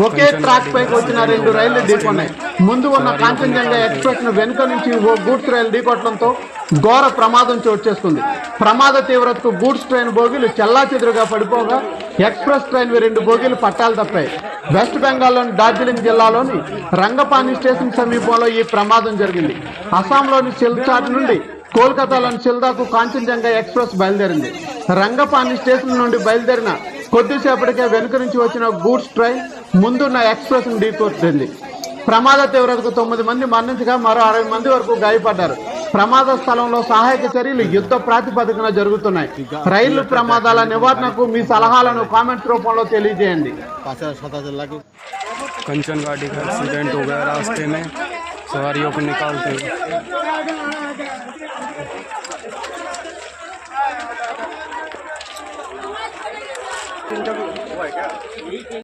ఒకే track పైకి వచ్చిన రెండు రైళ్లు ఢీకొన్నాయి. ముందు ఉన్న కాంచన్జంగా ఎక్స్ప్రెస్ ను వెనుక నుంచి ఓ గూడ్స్ రైలు ఢీకొట్టడంతో ఘోర ప్రమాదం చోటు చేసుకుంది. ప్రమాద తీవ్రతకు గూడ్స్ ట్రైన్ బోగీలు చెల్లాచెదురుగా పడిపోగా ఎక్స్ప్రెస్ ట్రైన్ రెండు బోగీలు పట్టాలు తప్పాయి. వెస్ట్ బెంగాల్లోని డార్జిలింగ్ జిల్లాలోని రంగపాని స్టేషన్ సమీపంలో ఈ ప్రమాదం జరిగింది. అస్సాంలోని సిల్చార్ నుండి కోల్కతాలోని సిల్దాకు కాంచన్జంగా ఎక్స్ప్రెస్ బయలుదేరింది. రంగపాని స్టేషన్ నుండి బయలుదేరిన కొద్దిసేపటికే వెనుక నుంచి వచ్చిన గూడ్స్ ట్రైన్ ముందున్న ఎక్స్ప్రెస్ ను ఢీకొట్టింది. ప్రమాద తీవ్రతకు 9 మంది మరణించగా మరో 60 మంది వరకు గాయపడ్డారు. ప్రమాద స్థలంలో సహాయక చర్యలు యుద్ధ ప్రాతిపదికన జరుగుతున్నాయి. రైలు ప్రమాదాల నివారణకు మీ సలహాలను కామెంట్స్ రూపంలో తెలియజేయండి. कंचन गाड़ी का एक्सीडेंट हो गया रास्ते में, सवारियों को निकालते हुए।